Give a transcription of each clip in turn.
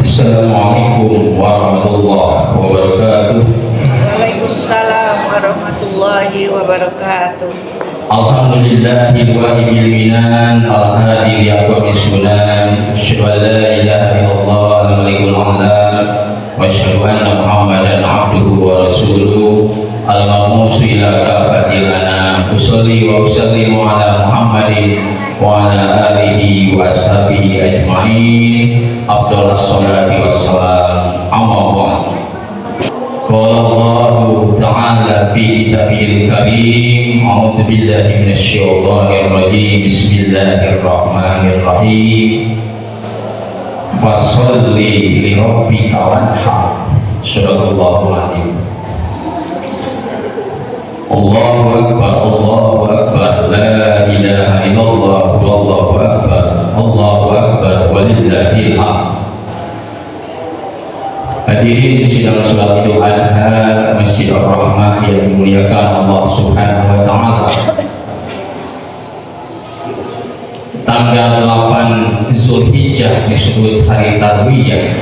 Assalamualaikum warahmatullahi wabarakatuh. Waalaikumsalam warahmatullahi wabarakatuh. Alhamdulillahil wahidil minan al-hadi liaqwamis sunan. Asyhadu an la ilaha illallah al-malikul a'lam wa asyhadu anna Muhammadan abduhu wa rasuluh al-mab'uts ila kafatil anam. Usolli wa usallimu ala Muhammadin wa ala alihi wa ashabihi ajma'in. Afdhalus sholati wassalam. Amma ba'd. Qala Allahu ta'ala fi kitabihil karim. A'udzu billahi minasy syaithanir rajim. Bismillahirrahmanirrahim. Fasholli li rabbika wanhar. Shadaqallahu adzim. Allahu akbar, Allahu akbar, la ilaha illallah, wallahu akbar, Allahu akbar, walillahil hamd. Hadirin sidang salat Idul Adha Masjid Ar-Rahmah yang dimuliakan Allah Subhanahu wa taala. Tanggal 8 Zulhijjah disebut hari Tarwiyah.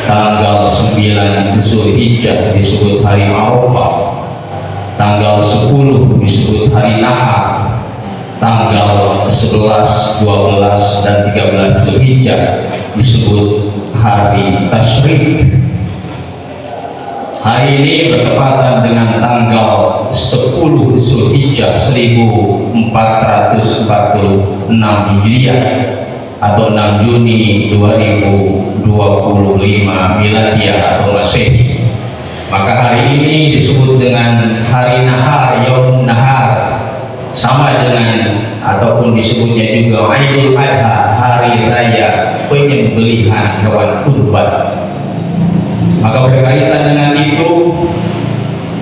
Tanggal 9 Zulhijjah disebut hari Arafah. Tanggal 10 disebut hari Nahar. Tanggal 11, 12 dan 13 Zulhijjah disebut hari Tasyrik. Hari ini bertepatan dengan tanggal 10 Zulhijjah 1446 Hijriah atau 6 Juni 2025 Miladiah atau Masehi. Maka hari ini disebut dengan hari Nahar, Yaum Nahar, sama dengan ataupun disebutnya juga Idul Adha, hari raya penyembelihan hewan kurban. Maka berkaitan dengan itu,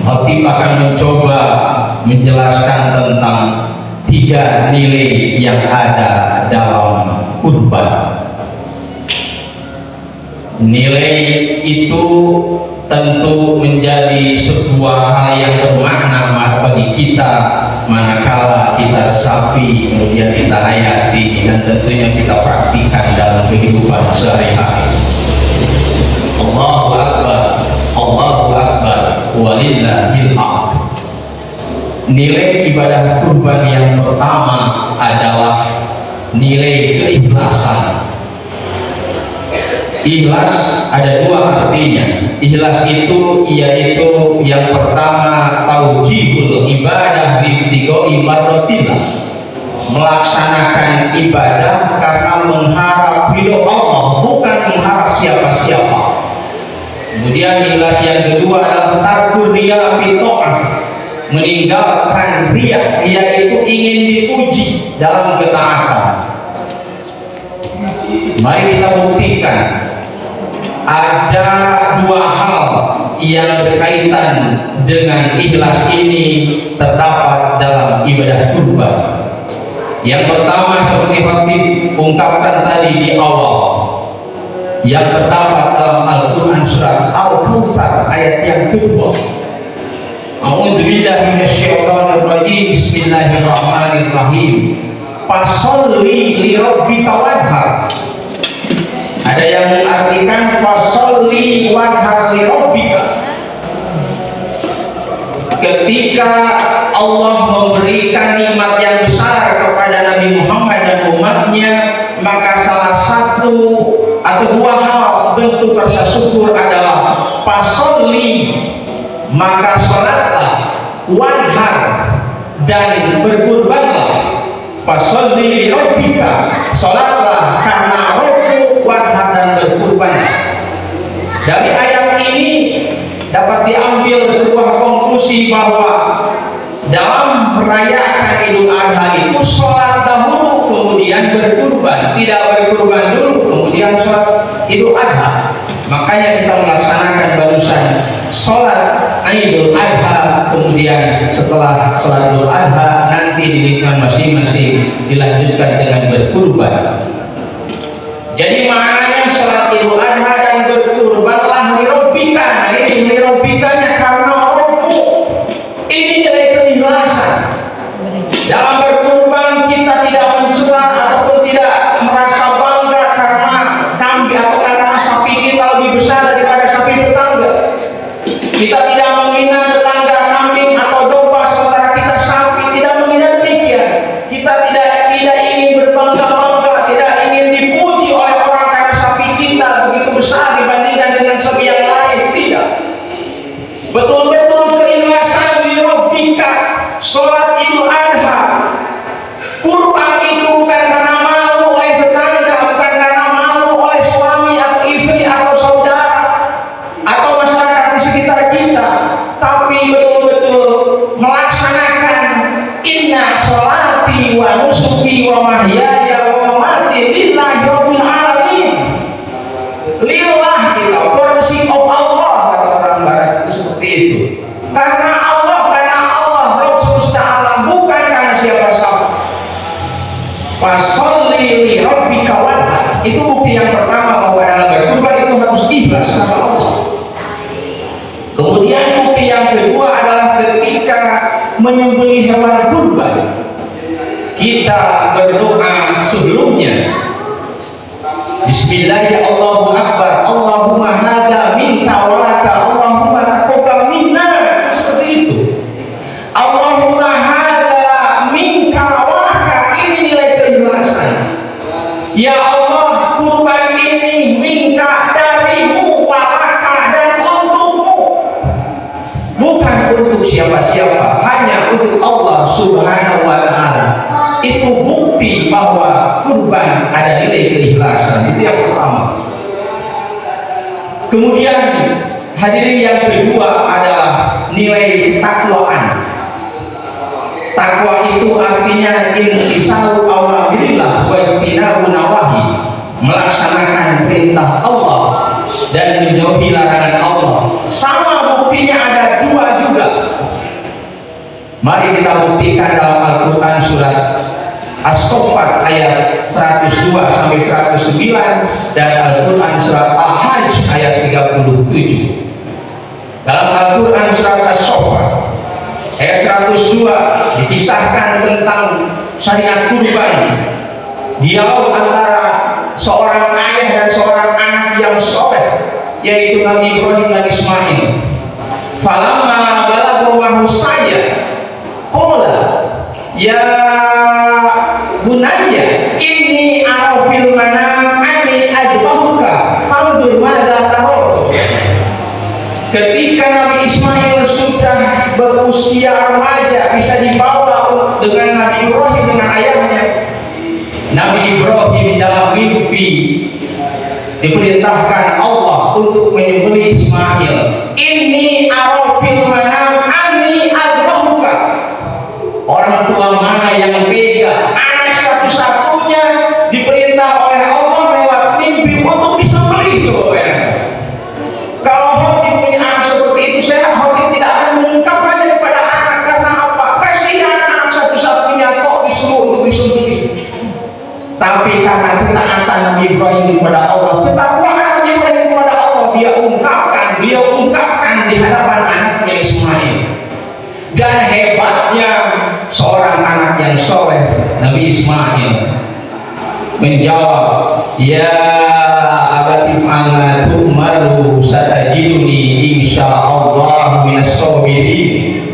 Khatib akan mencoba menjelaskan tentang 3 nilai yang ada dalam kurban. Nilai itu tentu menjadi sebuah hal yang bermakna bagi kita manakala kita resapi, kemudian kita hayati, dan tentunya kita praktikkan dalam kehidupan sehari-hari. Allahu akbar, Allahu akbar, walillahil hamd. Nilai ibadah kurban yang pertama adalah nilai keikhlasan. Ikhlas ada 2 artinya. Ikhlas itu yaitu yang pertama taujihul ibadah bintiqoi mardatillah, melaksanakan ibadah karena mengharap ridho Allah, bukan mengharap siapa-siapa. Kemudian ikhlas yang kedua adalah tarku riya fi ta'ah, meninggalkan riya, yaitu ingin dipuji dalam ketaatan. Mari kita buktikan ada 2 hal yang berkaitan dengan ikhlas ini terdapat dalam ibadah kurban. Yang pertama seperti Khatib ungkapkan tadi di awal, yang terdapat dalam Al-Quran surat Al-Kautsar ayat yang kedua. A'udzu billahi minasyaitonir rajim. Bismillahirrahmanirrahim. Fasholli li rabbika wanhar. Ada yang mengartikan fasholli wanhar li rabbika. Ketika Allah memberikan nikmat yang besar kepada Nabi Muhammad dan umatnya, maka salah satu atau 2 hal bentuk rasa syukur adalah fasholli, maka salatlah, wanhar, dan berkurbanlah. Fasholli li rabbika, salatlah karena Rabbu, wanhar, dan berkurban. Dari ayat ini dapat diambil sebuah konklusi bahwa dalam merayakan Idul Adha itu sholat dahulu kemudian berkurban, tidak berkurban dulu kemudian sholat Idul Adha. Makanya kita melaksanakan barusan sholat Idul Adha, kemudian setelah sholat Idul Adha nanti dirikan masing-masing dilanjutkan dengan berkurban. Jadi maknanya sholat Idul Adha dan berkurbanlah li rabbika. Nah, ini li rabbikanya karena Rabbu. Ini nilai keikhlasan. Dalam berkurban kita tidak mencela ataupun tidak merasa bangga karena bukti yang pertama bahwa dalam berkurban itu harus ikhlas karena Allah. Kemudian bukti yang kedua adalah ketika menyembelih hewan kurban, kita berdoa sebelumnya. Bismillahirrahmanirrahim. Allahu Akbar. Allahumma hadza minka wa laka. Allahumma taqabbal minna. Seperti itu. Allahumma hadza minka wa laka. Ini nilai keikhlasan. Ya Allah, kurban ini minka, darimu, wa laka, dan untukmu. Bukan untuk siapa-siapa, hanya untuk Allah Subhanahu wa taala. Itu bukti bahwa kurban ada nilai keikhlasan. Itu yang pertama. Kemudian hadirin, yang kedua adalah nilai ketakwaan. Takwa itu artinya intisal awamirillah wa ijtinabu nawahi, melaksanakan perintah Allah dan menjauhi larangan Allah. Sama buktinya ada dua juga. Mari kita buktikan dalam Al-Quran surat As-Saffat ayat 102 sampai 109 dan Al-Quran surat Al-Hajj ayat 37. Dalam Al-Quran surat As-Saffat ayat 102 dikisahkan tentang syariat kurban, dialog antara seorang ayah dan seorang anak yang soleh, yaitu Nabi Ibrahim dan Ismail. Falamma balagha saya qala ya bunayya inni ara fil manam anni ajbahuka fanzur madza tara. Ketika Nabi Ismail sudah berusia remaja, bisa dibawa dengan Nabi Ibrahim dengan ayahnya, Nabi Ibrahim dalam mimpi diperintahkan Allah untuk menyembelih Ismail. Inni ara fil manam anni ajbahuka. Orang tua mana yang tega anak satu-satunya diperintah oleh Allah lewat mimpi untuk disembelih? Coba bayangkan. Kalau Khotib punya anak seperti itu, saya Khotib tidak akan mengungkapkannya kepada anak. Karena apa? Kasihan anak satu-satunya kok disuruh untuk disembelih. Tapi karena ketaatan Nabi Ibrahim kepada Allah, ketakwaan Nabi Ibrahim kepada Allah, dia ungkapkan di hadapan anaknya Ismail. Dan hebatnya seorang anak yang soleh, Nabi Ismail menjawab, ya abati fa'ala tu'maru satajiduni insyaallah minas sabirin.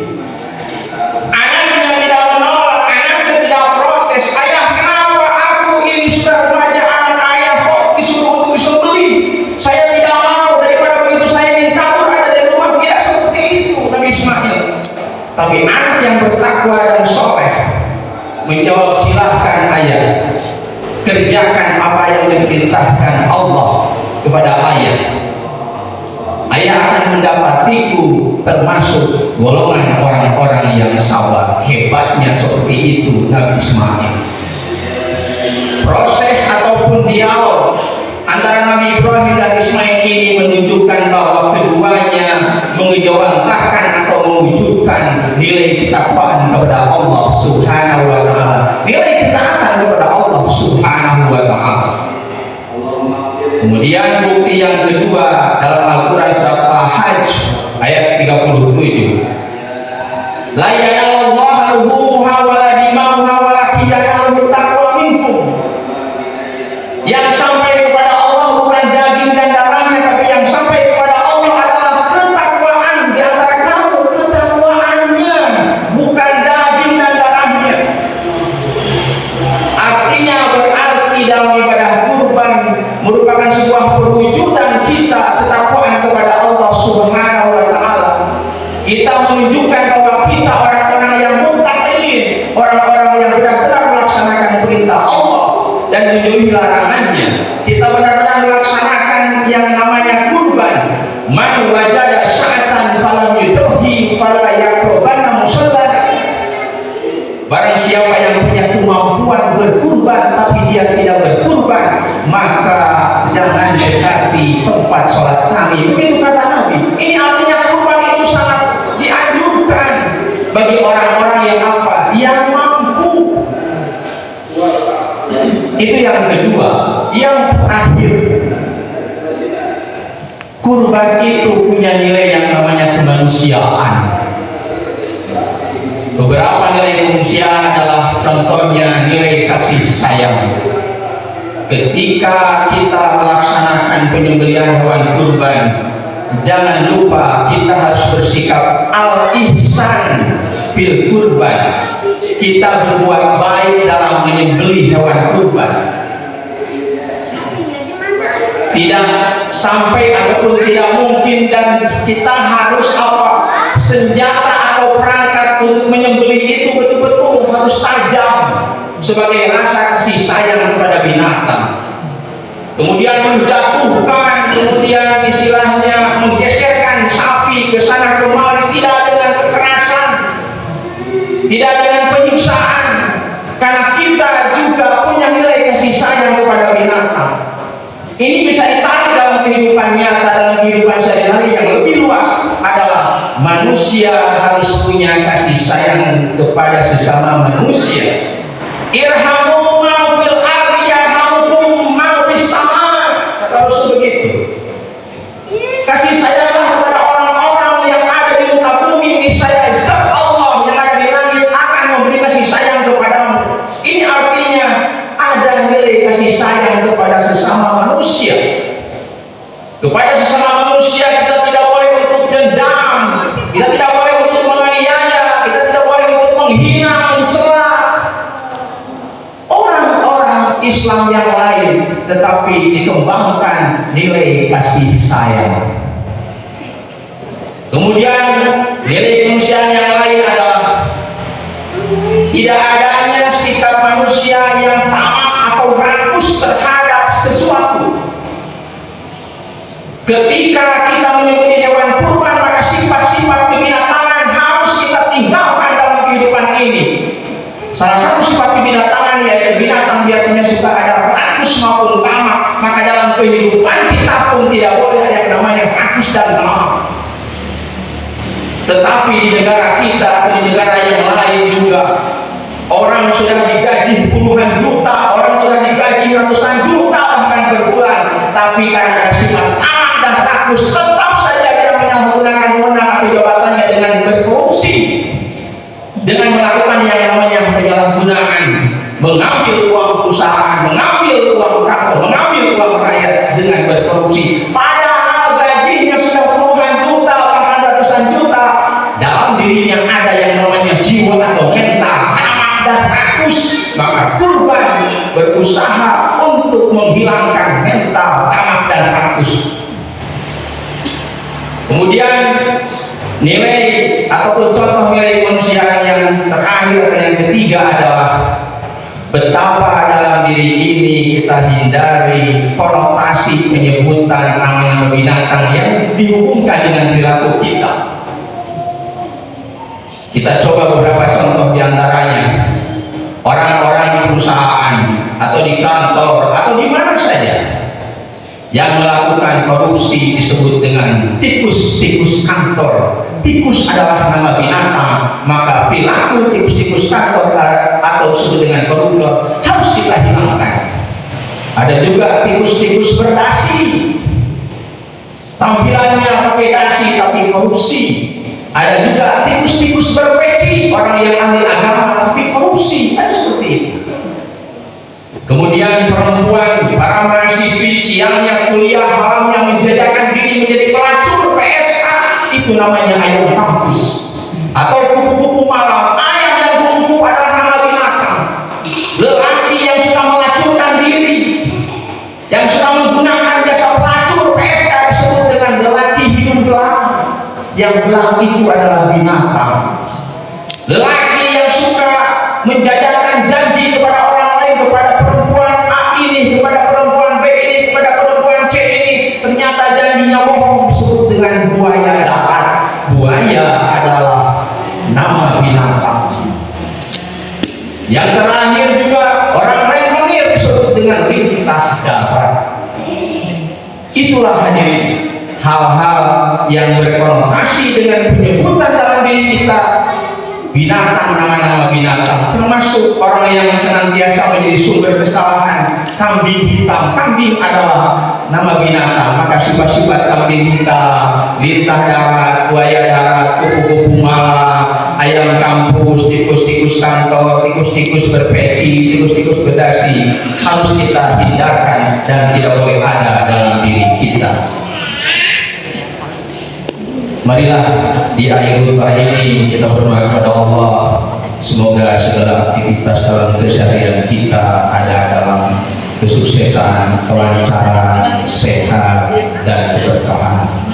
Anaknya tidak menolak, anaknya tidak protes. Ayah, kenapa aku ini sudah remaja, anak ayah kok disuruh untuk disembelih? Saya tidak mau, daripada begitu saya ingin kabur ada dari rumah. Tidak seperti itu Nabi Ismail. Tapi anak yang bertakwa dan soleh menjawab, silahkan ayah, kerjakan apa yang diperintahkan Allah kepada ayah. Ayah akan mendapatiku termasuk golongan orang-orang yang sabar. Hebatnya seperti itu Nabi Ismail. Proses ataupun dialog antara Nabi Ibrahim dan Ismail ini menunjukkan bahwa keduanya mengejawantahkan atau mewujudkan nilai ketakwaan kepada Allah Subhanahu wa taala, nilai ketaatan kepada Allah Subhanahu wa taala. Kemudian bukti yang kedua dalam Al-Quran surat Al-Hajj ayat 37. La ya'lamu luhumuha wa la dima'uha walakin ya'lamu taqwa minkum. Yang sampai kepada Allah bukan daging dan darahnya, tapi yang sampai kepada Allah adalah ketakwaan di antara kamu. Ketakwaannya bukan daging dan darahnya. Artinya berarti dalam ibadah kurban merupakan sebuah perwujudan kita ketakwaan kepada Allah Subhanahu wa taala. Kita menunjukkan bahwa kita orang-orang yang muttaqin, orang-orang yang benar-benar melaksanakan perintah Allah dan menjauhi larangannya. Kita benar-benar melaksanakan yang namanya kurban. Man wajada sya'atan falam yudhi fala yaqrabanna musallana. Barang siapa yang punya kemampuan berkurban tapi dia tidak berkurban, maka jangan dekati tempat sholat kami. Begitu kata Nabi. Ini artinya kurban itu sangat dianjurkan bagi orang-orang yang apa? Yang mampu. Itu yang kedua. Yang terakhir kafir. Kurban itu punya nilai yang namanya kemanusiaan. Beberapa nilai kemanusiaan adalah contohnya nilai kasih sayang. Ketika kita melaksanakan penyembelihan hewan kurban, jangan lupa kita harus bersikap al-ihsan bil kurban. Kita berbuat baik dalam menyembelih hewan kurban. Tidak sampai ataupun tidak mungkin dan kita harus senjata atau perangkat untuk menyembelih itu betul-betul harus tajam sebagai rasa kasih sayang kepada binatang. Kemudian menjatuhkan, kemudian istilahnya menggeserkan sapi ke sana kemari, tidak dengan kekerasan, tidak dengan penyiksaan, karena kita juga punya nilai kasih sayang kepada binatang. Ini bisa ditarik dalam kehidupan nyata, dalam kehidupan sehari-hari yang lebih luas adalah manusia harus punya kasih sayang kepada sesama manusia. Irhamu ma fil ardi yarhamukum ma fis sama, kata Rasul begitu. Kasih sayanglah kepada orang-orang yang ada di muka bumi, niscaya zat Allah yang ada di langit akan memberi kasih sayang kepadamu. Ini artinya ada nilai kasih sayang kepada sesama manusia. Kepada sesama manusia kita tidak boleh untuk dendam, kita tidak boleh untuk menganiaya, kita tidak boleh untuk menghina, mencela orang-orang Islam yang lain, tetapi dikembangkan nilai kasih sayang. Kemudian nilai kemanusiaan yang lain adalah tidak adanya sikap manusia yang tamak atau rakus terhadap sesuatu. Ketika kita menyembelih hewan kurban, maka sifat-sifat kebinatangan harus kita tinggalkan dalam kehidupan ini. Salah satu sifat kebinatangan yaitu binatang biasanya suka ada rakus maupun tamak, maka dalam kehidupan kita pun tidak boleh ada yang namanya rakus dan tamak. Tetapi di negara kita atau di negara yang lain juga, orang sudah digaji puluhan juta, orang sudah digaji ratusan juta bahkan per bulan, tapi karena ada sifat tamak dan rakus, tetap saja dia menggunakan wewenang atau jabatannya dengan berkorupsi, dengan melakukan yang namanya penyalahgunaan, mengambil uang perusahaan, mengambil uang kantor, mengambil uang rakyat dengan berkorupsi. Padahal gajinya sudah puluhan juta bahkan ratusan juta, dalam dirinya ada yang namanya jiwa atau mental tamak dan rakus, maka kurban berusaha untuk menghilangkan mental tamak dan rakus. Kemudian nilai ataupun contoh nilai kemanusiaan yang terakhir dan yang ketiga adalah betapa dalam diri ini kita hindari konotasi penyebutan nama-nama binatang yang dihubungkan dengan perilaku kita. Kita coba beberapa contoh diantaranya. Orang-orang di perusahaan atau di kantor atau di mana saja yang melakukan korupsi disebut dengan tikus-tikus kantor. Tikus adalah nama binatang, maka perilaku tikus-tikus kantor atau disebut dengan koruptor harus kita hilangkan. Ada juga tikus-tikus berdasi, tampilannya pakai dasi tapi korupsi. Ada juga tikus-tikus berpeci, orang yang ahli agama tapi korupsi, kan seperti itu. Kemudian perempuan, para mahasiswi siangnya kuliah, malamnya menjajakan diri menjadi pelacur PSK, itu namanya ayam kampus. Atau kupu-kupu malam, ayam dan kupu-kupu adalah nama binatang. Lelaki yang suka melacurkan diri, yang suka menggunakan jasa pelacur PSK disebut dengan lelaki hidung belang. Yang belang itu adalah binatang. Lelaki yang suka menjajakan janji kepada orang lain, kepada perempuan A ini, kepada perempuan B ini, kepada perempuan C ini, ternyata janjinya bohong, disebut dengan buaya darat. Buaya adalah nama binatang. Yang terakhir juga orang rentenir disebut dengan lintah darat. Itulah hadirin hal-hal yang berkonotasi dengan penyebutan dalam diri kita binatang, nama-nama binatang, termasuk orang yang senantiasa menjadi sumber kesalahan. Kambing hitam, kambing adalah nama binatang, maka sifat-sifat kambing hitam, lintah darat, buaya darat, kupu-kupu malam, ayam kampus, tikus-tikus kantor, tikus-tikus berpeci, tikus-tikus berdasi harus kita hindarkan dan tidak boleh ada dalam diri kita. Marilah di akhir khutbah ini kita berdoa kepada Allah, semoga segala aktivitas dalam keseharian kita ada dalam kesuksesan, kelancaran, sehat dan keberkahan.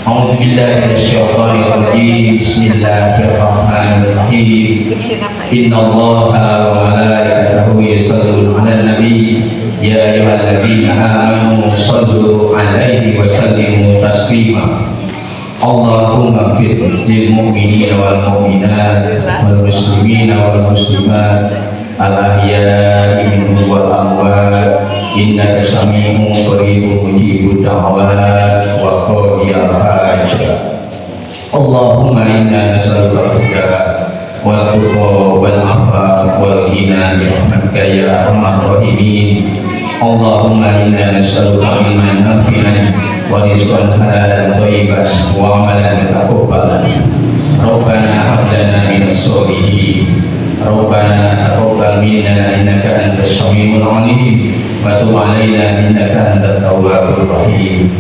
A'udzubillahi minasyaitonir rajim. Bismillahirrahmanirrahim. Innallaha wa malaikatahu yusholluna 'alan nabi. Ya ayyuhalladzina amanu shallu 'alaihi wa sallimu taslima. Allahumma fir lil mu'minina wal mu'minat wal muslimina wal muslimat al ahya'i minhum wal amwat innaka sami'un qaribun mujibud da'wat wa qadiyal hajat. Allahumma inna nas'aluka al-huda wal tuqa wal afa wal ghina bi rahmatika ya arhamar rahimin. Allahumma inna nas'aluka ilman nafi'an wa rizqan halalan thayyiban wa amalan mutaqabbalan. Rabbana hab lana minas sholihin. Rabbana taqabbal minna innaka antas samiul alim wa tub alaina innaka antat tawwabur rahim.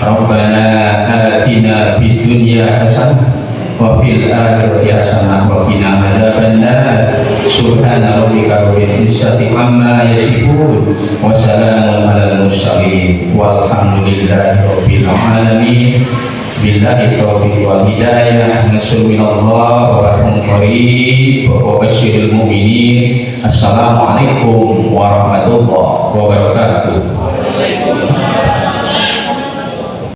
Rabbana atina fid dunya hasanah wa fil akhirati hasanah wa qina adzabannar. Subhana rabbika rabbil izzati amma yasifun wa salamun alal mursalin walhamdulillahi rabbil alamin. Billahi taufiq wal hidayah. Nasrul minallah wa rahmun qarib wa basyiril mu'minin. Assalamualaikum warahmatullahi wabarakatuh.